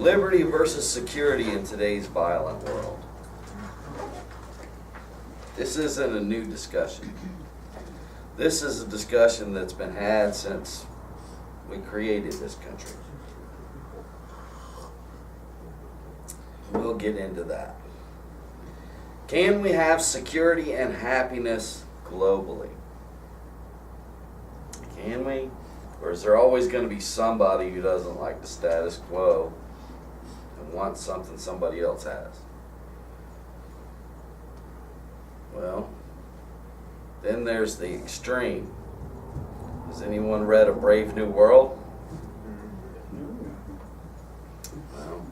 Liberty versus security in today's violent world. This isn't a new discussion. This is a discussion that's been had since we created this country. We'll get into that. Can we have security and happiness globally? Can we? Or is there always going to be somebody who doesn't like the status quo and wants something somebody else has? Well, then there's the extreme. Has anyone read A Brave New World? Well,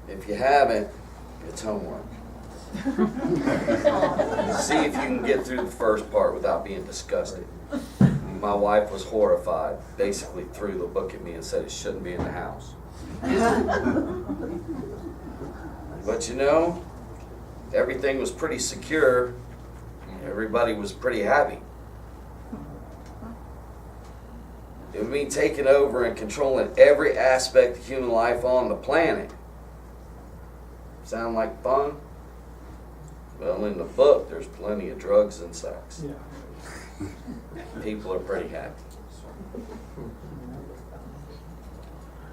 if you haven't, it's homework. See if you can get through the first part without being disgusted. My wife was horrified, basically threw the book at me and said it shouldn't be in the house. But you know, everything was pretty secure. Everybody was pretty happy. It would mean taking over and controlling every aspect of human life on the planet. Sound like fun? Well, in the book, there's plenty of drugs and sex. Yeah. People are pretty happy.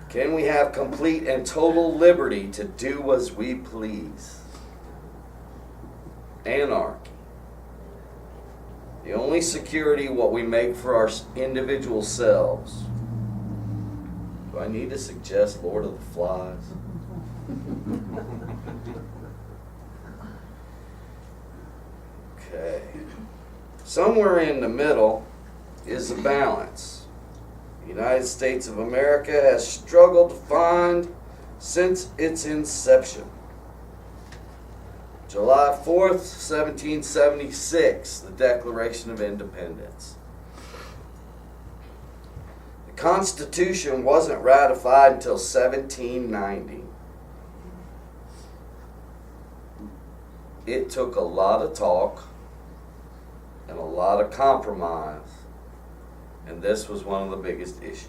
Can we have complete and total liberty to do as we please? Anarchy. The only security what we make for our individual selves. Do I need to suggest Lord of the Flies? Okay. Somewhere in the middle is a balance. The United States of America has struggled to find since its inception. July 4th, 1776, the Declaration of Independence. The Constitution wasn't ratified until 1790. It took a lot of talk and a lot of compromise, and this was one of the biggest issues.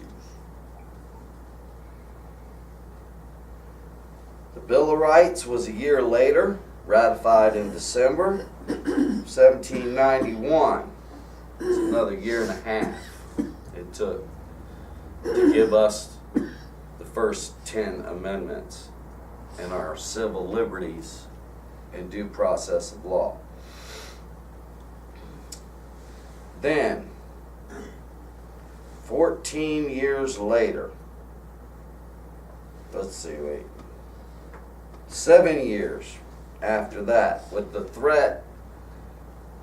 The Bill of Rights was a year later, ratified in December 1791. It's another year and a half it took to give us the first 10 amendments and our civil liberties and due process of law. Then, 14 years later, 7 years after that, with the threat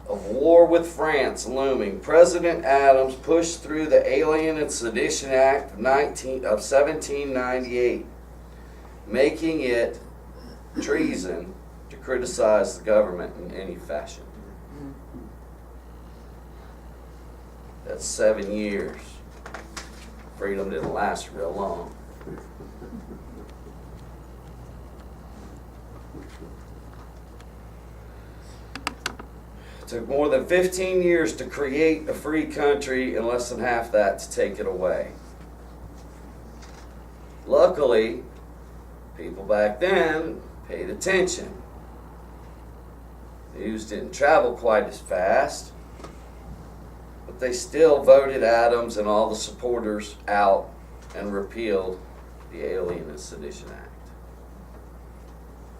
of war with France looming, President Adams pushed through the Alien and Sedition Act of 1798, making it treason to criticize the government in any fashion. That's 7 years. Freedom didn't last real long. It took more than 15 years to create a free country and less than half that to take it away. Luckily, people back then paid attention. News didn't travel quite as fast, but they still voted Adams and all the supporters out and repealed the Alien and Sedition Act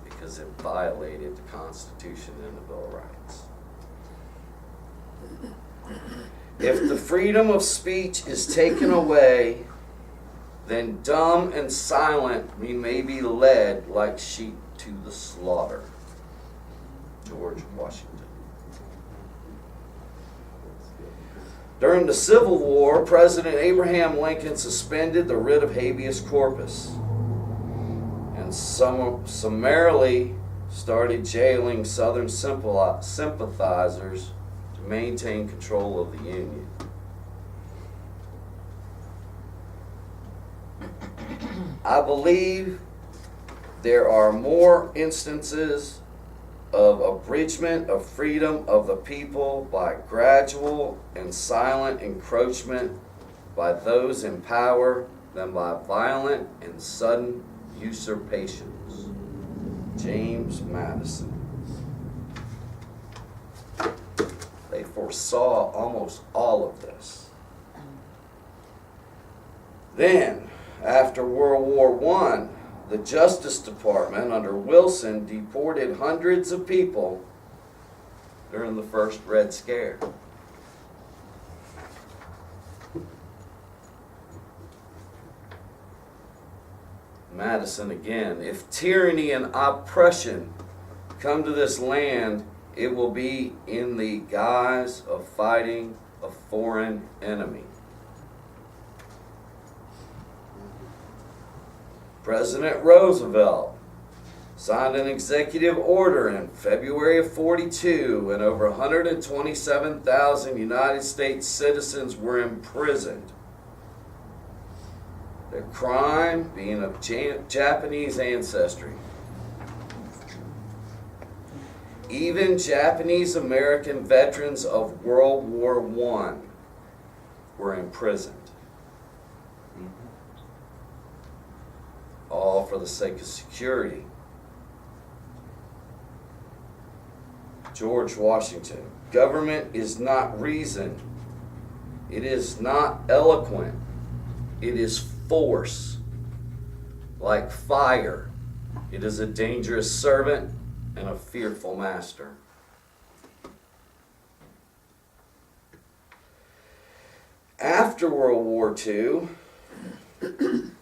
because it violated the Constitution and the Bill of Rights. If the freedom of speech is taken away, then dumb and silent we may be led like sheep to the slaughter. George Washington. During the Civil War, President Abraham Lincoln suspended the writ of habeas corpus and summarily started jailing Southern sympathizers to maintain control of the Union. I believe there are more instances of abridgment of freedom of the people by gradual and silent encroachment by those in power than by violent and sudden usurpations. James Madison. They foresaw almost all of this. Then, after World War I, the Justice Department under Wilson deported hundreds of people during the first Red Scare. Madison again, if tyranny and oppression come to this land, it will be in the guise of fighting a foreign enemy. President Roosevelt signed an executive order in February of 42, and over 127,000 United States citizens were imprisoned. Their crime being of Japanese ancestry. Even Japanese American veterans of World War I were imprisoned. All for the sake of security. George Washington. Government is not reason. It is not eloquent. It is force. Like fire, it is a dangerous servant and a fearful master. After World War II, I don't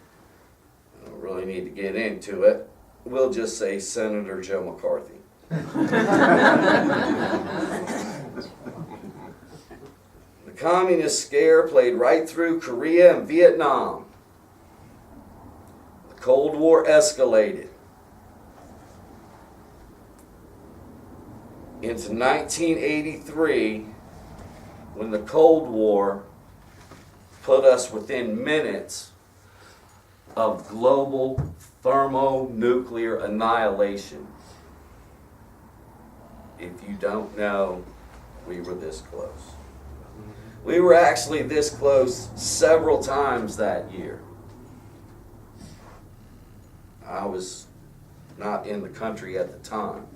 really need to get into it. We'll just say Senator Joe McCarthy. The communist scare played right through Korea and Vietnam. The Cold War escalated into 1983, when the Cold War put us within minutes of global thermonuclear annihilation. If you don't know, we were this close. We were actually this close several times that year. I was not in the country at the time.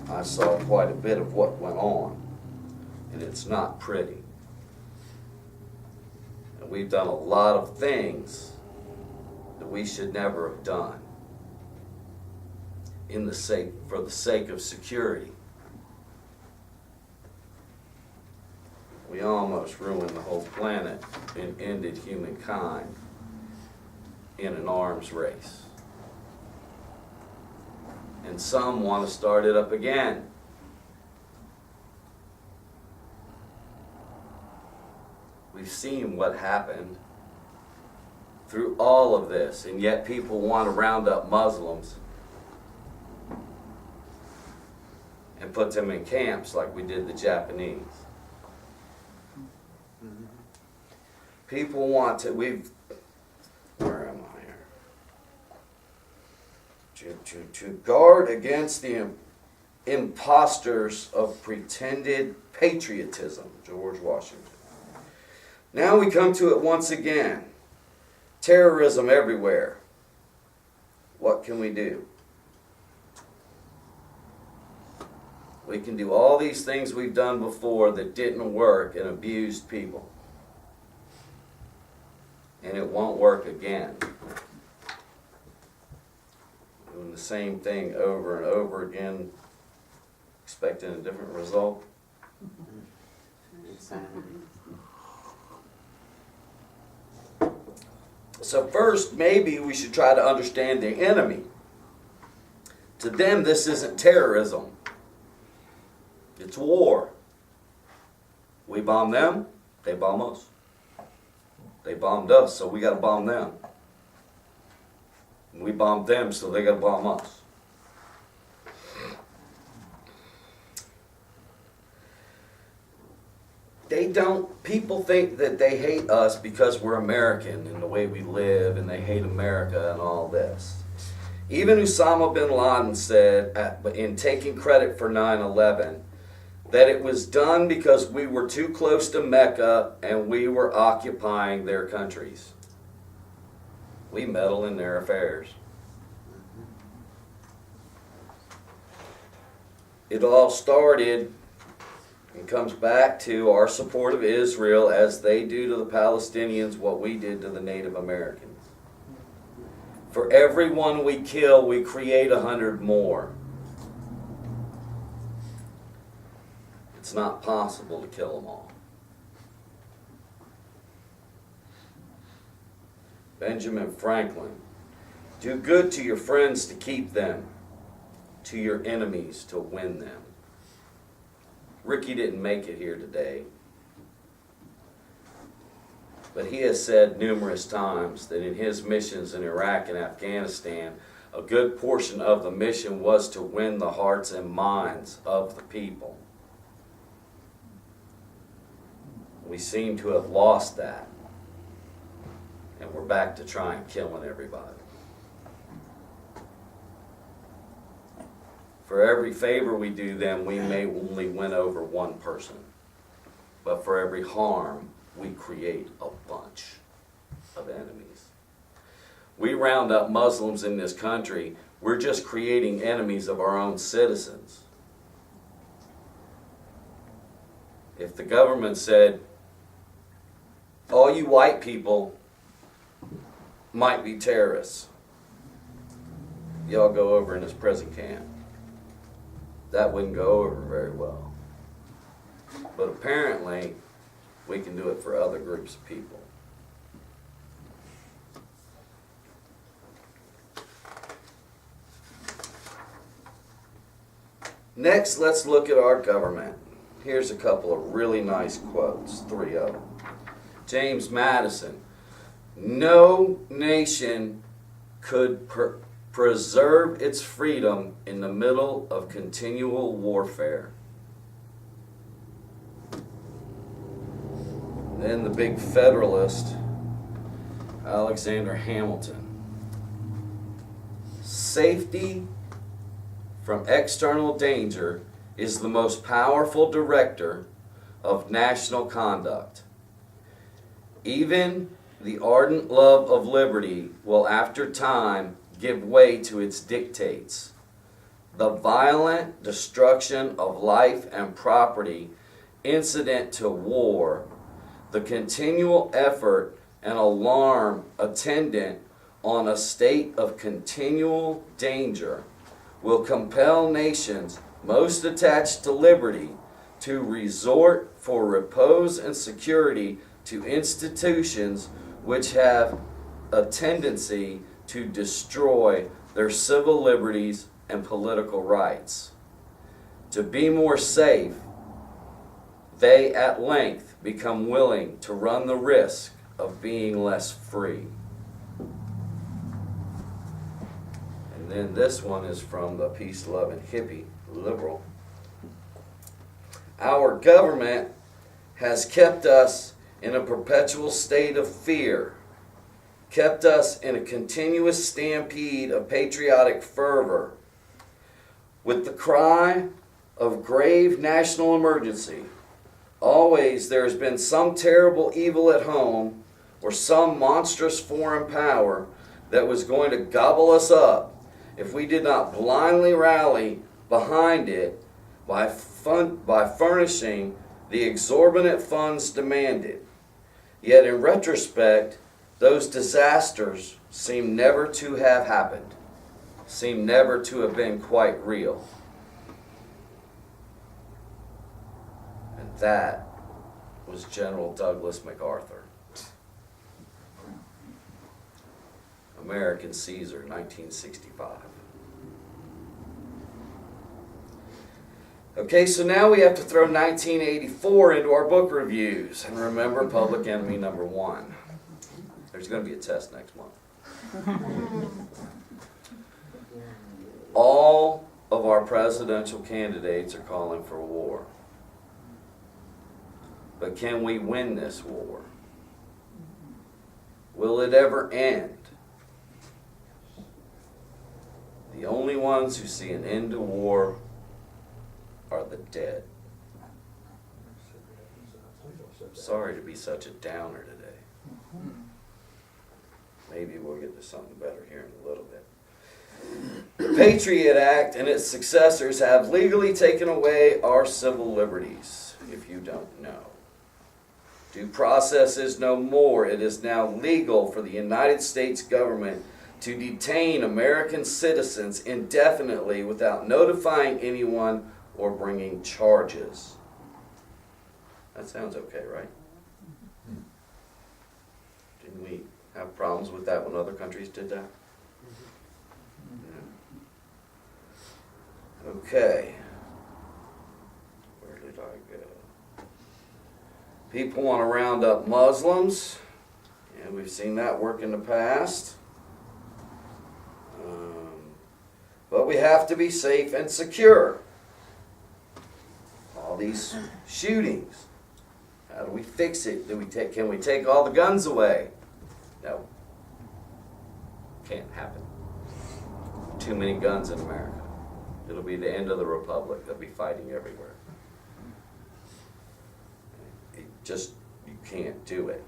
I saw quite a bit of what went on, and it's not pretty. And we've done a lot of things that we should never have done for the sake of security. We almost ruined the whole planet and ended humankind in an arms race. And some want to start it up again. We've seen what happened through all of this, and yet people want to round up Muslims and put them in camps like we did the Japanese. People want to, where am I here? To guard against the imposters of pretended patriotism, George Washington. Now we come to it once again. Terrorism everywhere. What can we do? We can do all these things we've done before that didn't work and abused people. And it won't work again. Doing the same thing over and over again, expecting a different result. So first, maybe we should try to understand the enemy. To them, this isn't terrorism. It's war. We bomb them, they bomb us. They bombed us, so we got to bomb them. And we bombed them, so they got to bomb us. People think that they hate us because we're American and the way we live, and they hate America and all this. Even Osama bin Laden said, in taking credit for 9/11, that it was done because we were too close to Mecca and we were occupying their countries. We meddle in their affairs. It all started and comes back to our support of Israel as they do to the Palestinians what we did to the Native Americans. For every one we kill, we create 100 more. It's not possible to kill them all. Benjamin Franklin, do good to your friends to keep them, to your enemies to win them. Ricky didn't make it here today, but he has said numerous times that in his missions in Iraq and Afghanistan, a good portion of the mission was to win the hearts and minds of the people. We seem to have lost that, and we're back to trying killing everybody. For every favor we do them, we may only win over one person. But for every harm, we create a bunch of enemies. We round up Muslims in this country, we're just creating enemies of our own citizens. If the government said, all you white people might be terrorists, y'all go over in this prison camp, that wouldn't go over very well. But apparently, we can do it for other groups of people. Next, let's look at our government. Here's a couple of really nice quotes, 3 of them. James Madison, no nation could preserve its freedom in the middle of continual warfare. Then the big Federalist, Alexander Hamilton. Safety from external danger is the most powerful director of national conduct. Even the ardent love of liberty will after time give way to its dictates. The violent destruction of life and property incident to war, the continual effort and alarm attendant on a state of continual danger will compel nations most attached to liberty to resort for repose and security to institutions which have a tendency to destroy their civil liberties and political rights. To be more safe, they at length become willing to run the risk of being less free. And then this one is from the peace-loving hippie liberal. Our government has kept us in a perpetual state of fear, kept us in a continuous stampede of patriotic fervor, with the cry of grave national emergency. Always there has been some terrible evil at home or some monstrous foreign power that was going to gobble us up if we did not blindly rally behind it by furnishing the exorbitant funds demanded. Yet in retrospect, those disasters seem never to have happened, seem never to have been quite real. And that was General Douglas MacArthur. American Caesar, 1965. Okay, so now we have to throw 1984 into our book reviews. And remember Public Enemy number 1. There's going to be a test next month. All of our presidential candidates are calling for war. But can we win this war? Will it ever end? The only ones who see an end to war are the dead. Sorry to be such a downer today. Maybe we'll get to something better here in a little bit. The Patriot Act and its successors have legally taken away our civil liberties, if you don't know. Due process is no more. It is now legal for the United States government to detain American citizens indefinitely without notifying anyone or bringing charges. That sounds okay, right? Didn't we have problems with that when other countries did that? Yeah. Okay. Where did I go? People want to round up Muslims. Yeah, we've seen that work in the past. But we have to be safe and secure. All these shootings. How do we fix it? Can we take all the guns away? No. Can't happen. Too many guns in America. It'll be the end of the republic. They'll be fighting everywhere. You can't do it.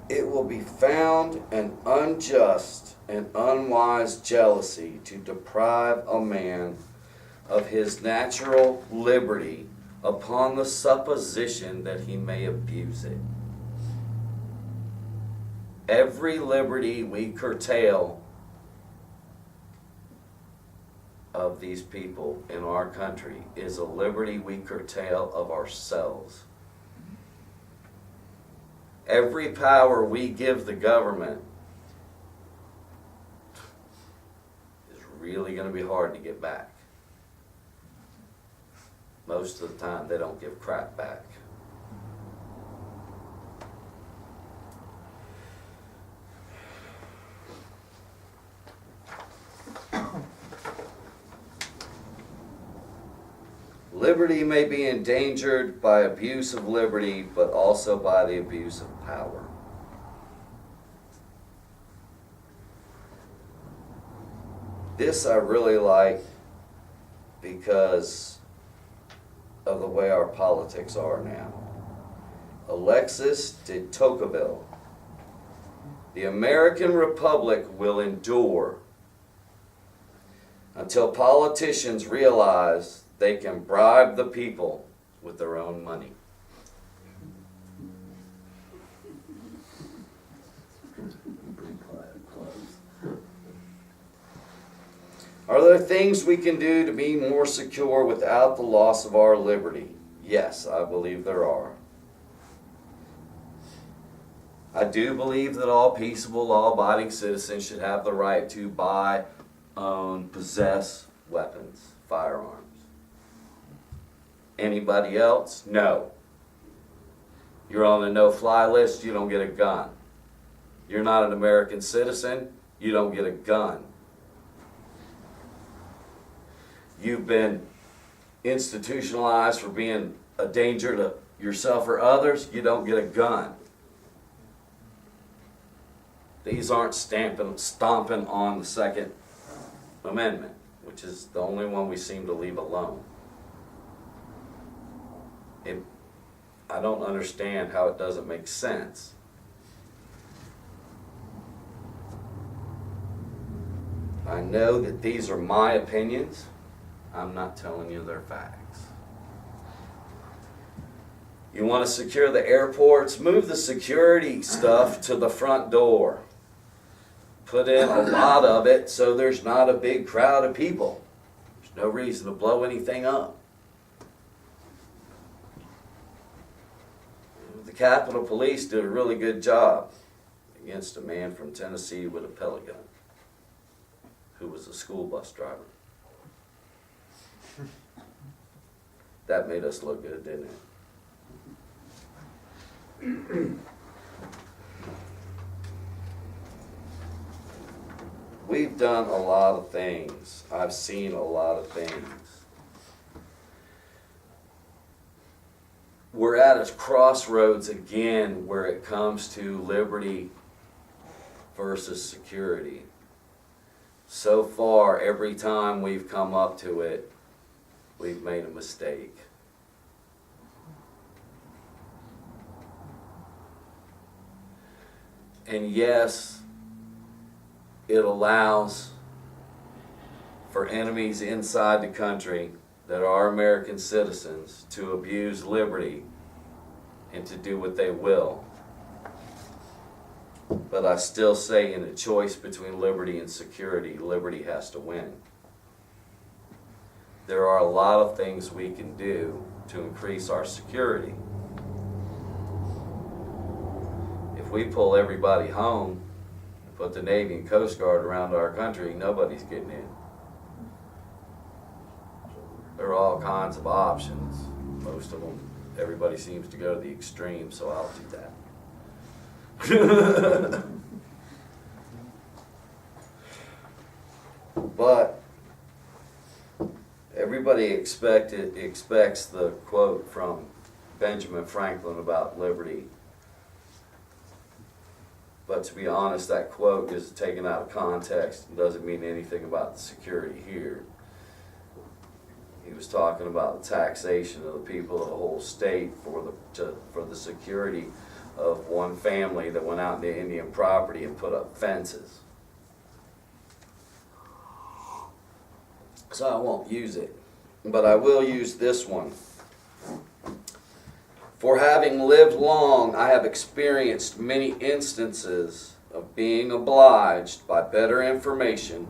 It will be found an unjust and unwise jealousy to deprive a man of his natural liberty upon the supposition that he may abuse it. Every liberty we curtail of these people in our country is a liberty we curtail of ourselves. Every power we give the government is really going to be hard to get back. Most of the time, they don't give crap back. Liberty may be endangered by abuse of liberty, but also by the abuse of power. This I really like because of the way our politics are now. Alexis de Tocqueville. The American Republic will endure until politicians realize they can bribe the people with their own money. Are there things we can do to be more secure without the loss of our liberty? Yes, I believe there are. I do believe that all peaceable, law-abiding citizens should have the right to buy, own, possess weapons, firearms. Anybody else? No. You're on a no-fly list, you don't get a gun. You're not an American citizen, you don't get a gun. You've been institutionalized for being a danger to yourself or others, you don't get a gun. These aren't stomping on the Second Amendment, which is the only one we seem to leave alone. I don't understand how it doesn't make sense. I know that these are my opinions. I'm not telling you they're facts. You want to secure the airports? Move the security stuff to the front door. Put in a lot of it so there's not a big crowd of people. There's no reason to blow anything up. The Capitol Police did a really good job against a man from Tennessee with a pellet gun who was a school bus driver. That made us look good, didn't it? We've done a lot of things. I've seen a lot of things. We're at a crossroads again where it comes to liberty versus security. So far, every time we've come up to it, we've made a mistake. And yes, it allows for enemies inside the country that are American citizens to abuse liberty and to do what they will. But I still say, in a choice between liberty and security, liberty has to win. There are a lot of things we can do to increase our security. If we pull everybody home and put the Navy and Coast Guard around our country, nobody's getting in. There are all kinds of options. Most of them, everybody seems to go to the extreme, so I'll do that. But everybody expects the quote from Benjamin Franklin about liberty. But to be honest, that quote is taken out of context and doesn't mean anything about the security here. He was talking about the taxation of the people of the whole state for the security of one family that went out into Indian property and put up fences. So I won't use it, but I will use this one. For having lived long, I have experienced many instances of being obliged by better information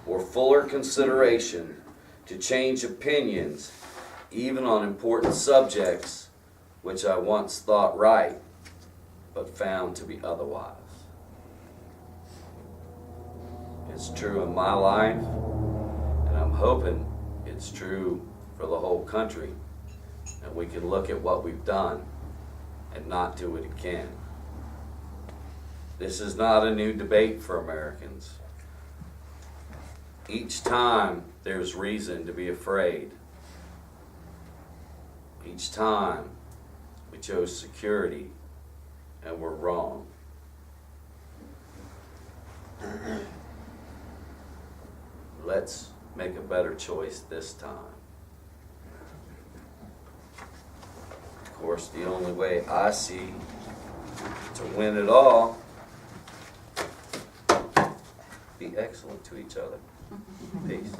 or fuller consideration to change opinions, even on important subjects which I once thought right, but found to be otherwise. It's true in my life, and I'm hoping it's true for the whole country, and we can look at what we've done and not do it again. This is not a new debate for Americans. Each time there's reason to be afraid. Each time we chose security and we're wrong. Let's make a better choice this time. Of course, the only way I see to win it all, be excellent to each other. Peace.